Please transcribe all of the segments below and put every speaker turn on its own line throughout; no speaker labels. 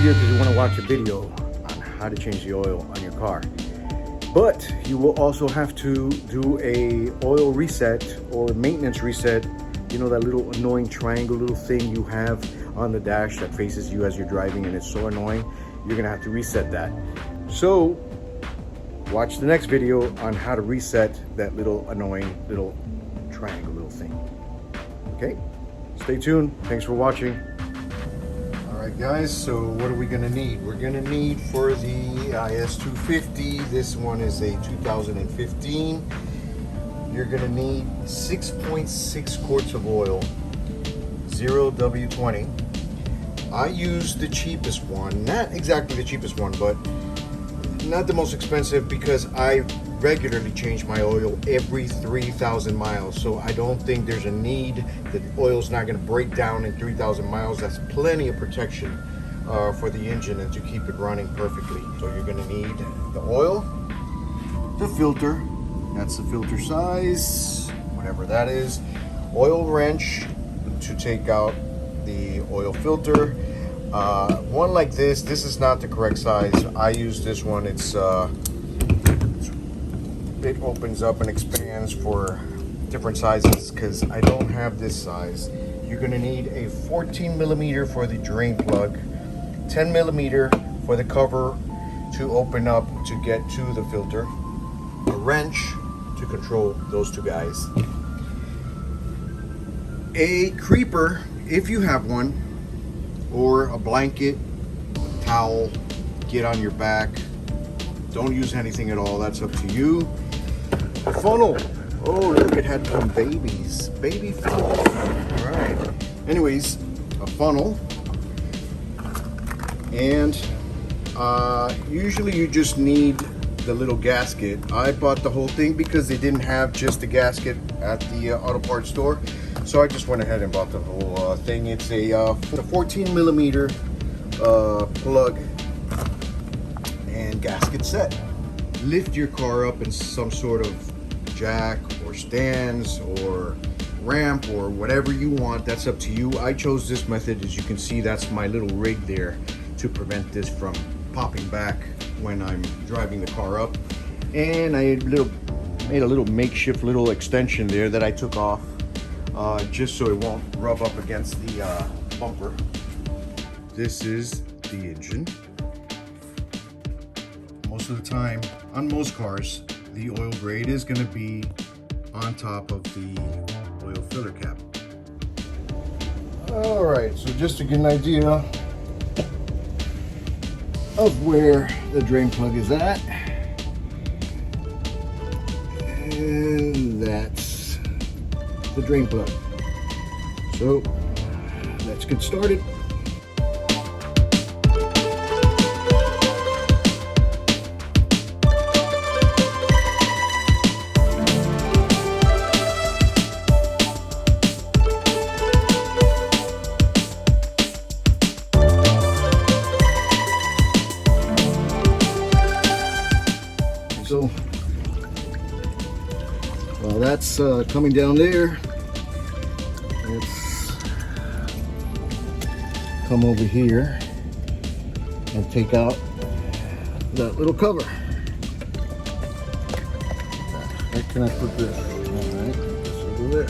here because you want to watch a video on how to change the oil on your car. But you will also have to do a oil reset or maintenance reset. You know that little annoying triangle little thing you have on the dash that faces you as you're driving, and it's so annoying. You're gonna have to reset that. So watch the next video on how to reset that little annoying little triangle little thing. Okay, stay tuned. Thanks for watching. All right guys, so what are we gonna need? We're gonna need for the IS250, this one is a 2015. You're gonna need 6.6 quarts of oil, 0W20. I use the cheapest one, not exactly the cheapest one, but not the most expensive, because I regularly change my oil every 3,000 miles. So I don't think there's a need. The oil's not gonna break down in 3,000 miles. That's plenty of protection for the engine and to keep it running perfectly. So you're gonna need the oil, the filter, that's the filter size, whatever that is, oil wrench to take out the oil filter. One like this is not the correct size. I use this one. It opens up and expands for different sizes because I don't have this size. You're gonna need a 14 millimeter for the drain plug, 10 millimeter for the cover to open up to get to the filter, a wrench to control those two guys, a creeper if you have one, or a blanket, a towel, get on your back. Don't use anything at all, that's up to you. A funnel. Oh look, it had some babies. Baby funnel. All right. Anyways, a funnel. And usually you just need the little gasket. I bought the whole thing because they didn't have just the gasket at the auto parts store. So I just went ahead and bought the whole thing. It's a 14 millimeter plug and gasket set. Lift your car up in some sort of jack or stands or ramp or whatever you want. That's up to you. I chose this method. As you can see, that's my little rig there to prevent this from popping back when I'm driving the car up. And I made a little makeshift little extension there that I took off just so it won't rub up against the bumper. This is the engine. Most of the time, on most cars, the oil grade is going to be on top of the oil filter cap. All right, so just to get an idea of where the drain plug is at, and that's the drain plug. So let's get started. So while that's coming down there, let's come over here and take out that little cover. Where can I put this? All right, it's over there.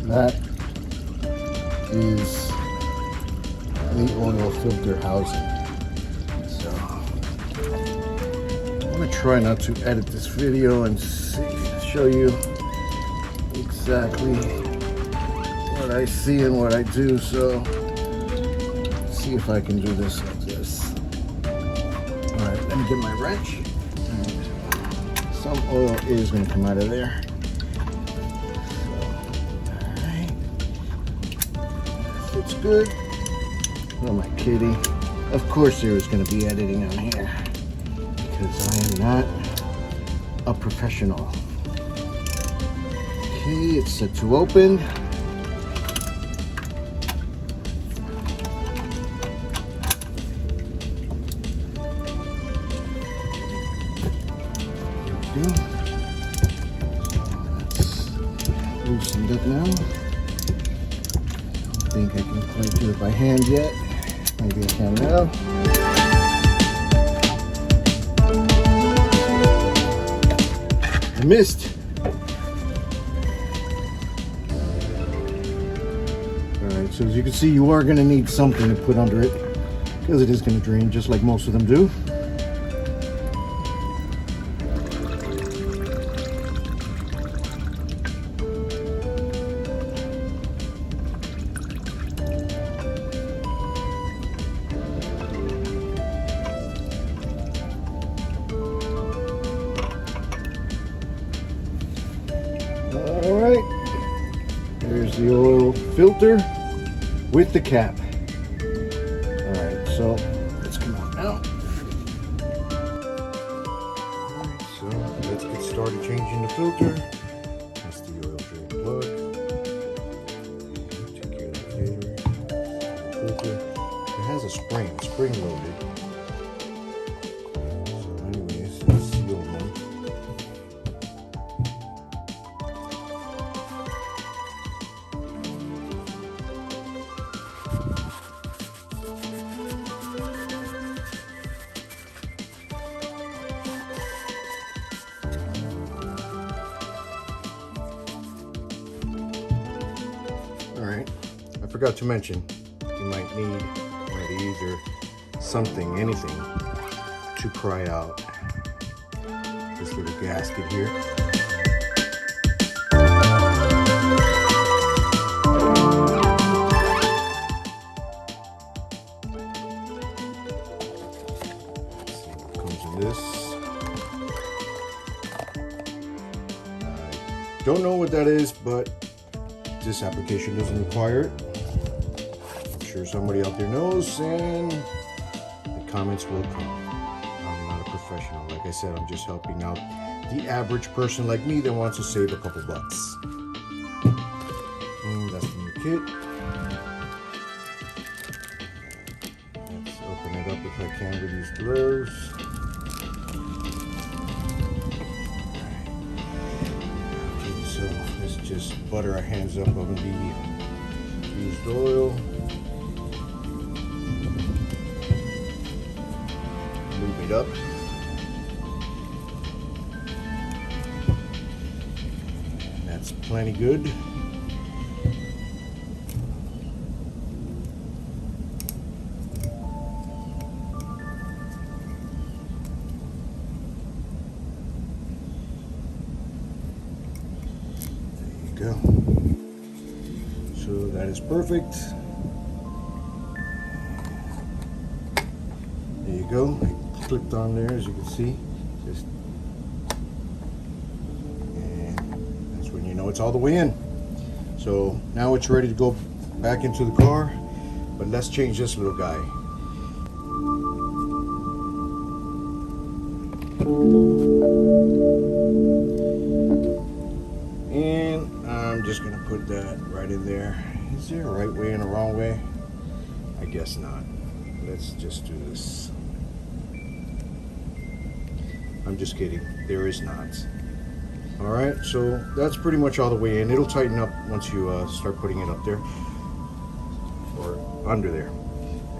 That is the oil filter housing. So I'm going to try not to edit this video and show you exactly what I see and what I do. So let's see if I can do this like this. All right, let me get my wrench. And some oil is going to come out of there. It's good. Oh my kitty. Of course there is going to be editing on here because I am not a professional. Okay, it's set to open. There we go. Loosened up now. I don't think I can quite do it by hand yet. Maybe I can now. I missed. Alright, so as you can see, you are going to need something to put under it because it is going to drain just like most of them do. Alright, there's the oil filter with the cap. Alright, so let's come out now. Alright, so let's get started changing the filter. That's the oil drain plug. Take care of that later. The filter. It has a spring loaded. So anyways, let's seal them. Alright, I forgot to mention, you might need one of these or something, anything, to pry out this little gasket here. Let's see what comes in this. I don't know what that is, but this application doesn't require it. I'm sure somebody out there knows, and the comments will come. I'm not a professional. Like I said, I'm just helping out the average person like me that wants to save a couple bucks. And that's the new kit. Let's open it up if I can with these gloves. So let's just butter our hands up on the used oil. Move it up. That's plenty good. Go. So that is perfect. There you go. I clicked on there, as you can see. And that's when you know it's all the way in. So now it's ready to go back into the car. But let's change this little guy. And I'm just gonna put that right in there. Is there a right way and a wrong way? I guess not. Let's just do this. I'm just kidding. There is not. All right, so that's pretty much all the way in. It'll tighten up once you start putting it up there or under there.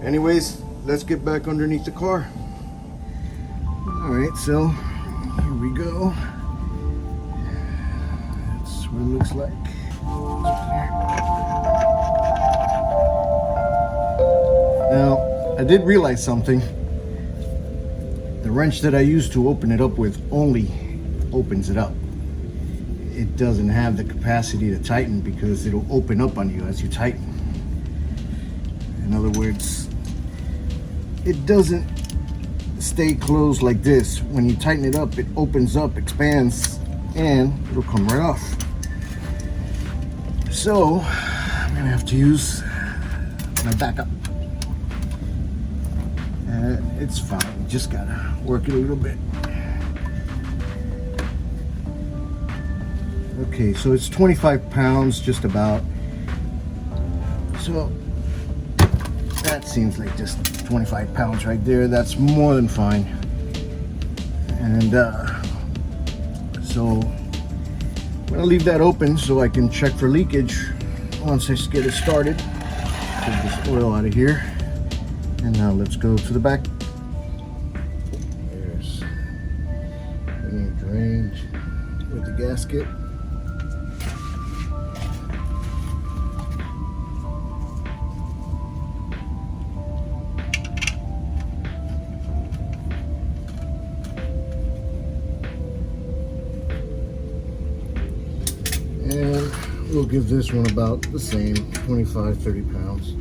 Anyways, let's get back underneath the car. All right, so here we go. That's what it looks like. Now, I did realize something. The wrench that I used to open it up with only opens it up. It doesn't have the capacity to tighten because it'll open up on you as you tighten. In other words, it doesn't stay closed like this. When you tighten it up, it opens up, expands, and it'll come right off. So I'm gonna have to use my backup. It's fine, just gotta work it a little bit. Okay, so it's 25 pounds just about. So that seems like just 25 pounds right there. That's more than fine. And so I'm gonna leave that open so I can check for leakage once I get it started. Take this oil out of here. And now let's go to the back. There's any drain with the gasket. And we'll give this one about the same, 25-30 pounds.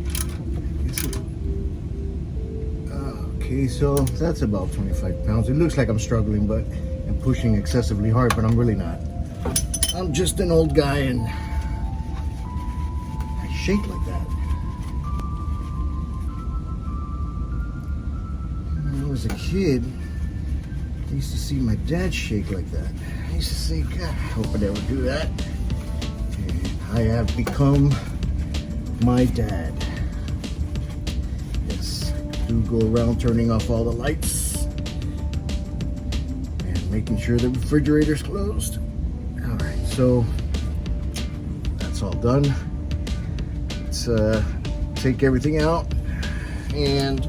Okay, so that's about 25 pounds. It looks like I'm struggling, but I'm pushing excessively hard, but I'm really not. I'm just an old guy and I shake like that. When I was a kid, I used to see my dad shake like that. I used to say, God, I hope I never do that. I have become my dad. Yes, I do go around turning off all the lights and making sure the refrigerator's closed. All right, so that's all done. Let's take everything out and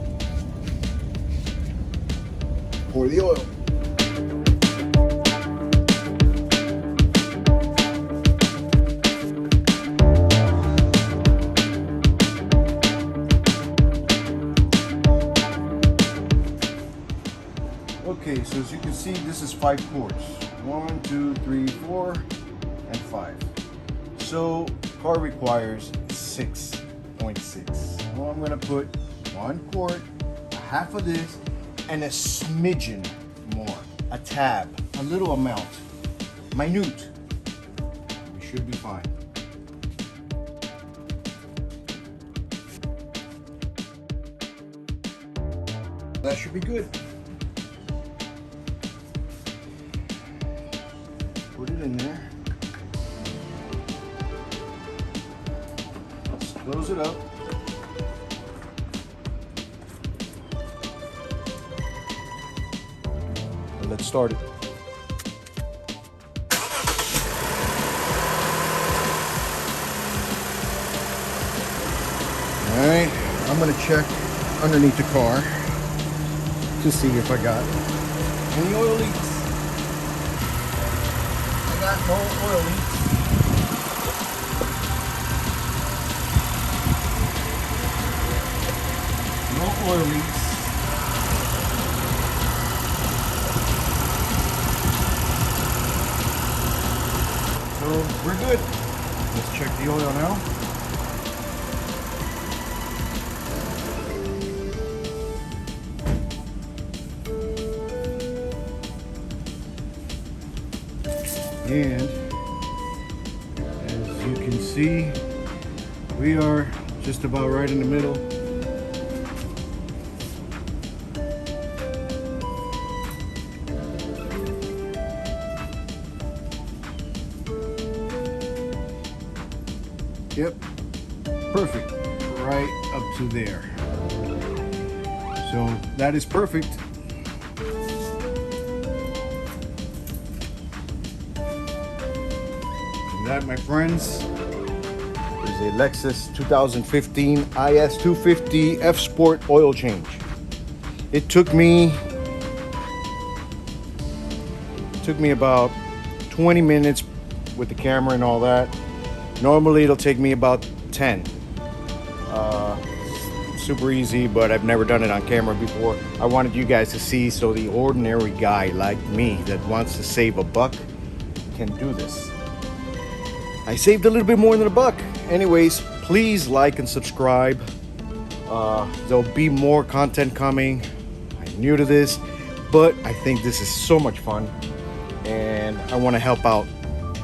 pour the oil. Okay, so as you can see, this is 5 quarts. 1, 2, 3, 4, and 5. So car requires 6.6. Well, I'm gonna put 1 quart, half of this, and a smidgen more, a tab, a little amount, minute. We should be fine. That should be good. Put it in there. Let's close it up. And let's start it. All right, I'm gonna check underneath the car to see if I got any oil leaks. No oil leaks. No oil leaks. So we're good. Let's check the oil now. And as you can see, we are just about right in the middle. Yep, perfect, right up to there. So that is perfect. That, my friends, is a Lexus 2015 IS250 F Sport oil change. It took me about 20 minutes with the camera and all that. Normally it'll take me about 10. Super easy, but I've never done it on camera before. I wanted you guys to see so the ordinary guy like me that wants to save a buck can do this. I saved a little bit more than a buck. Anyways, please like and subscribe. There'll be more content coming. I'm new to this, but I think this is so much fun and I want to help out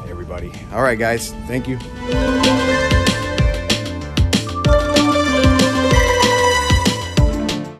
everybody. All right, guys, thank you.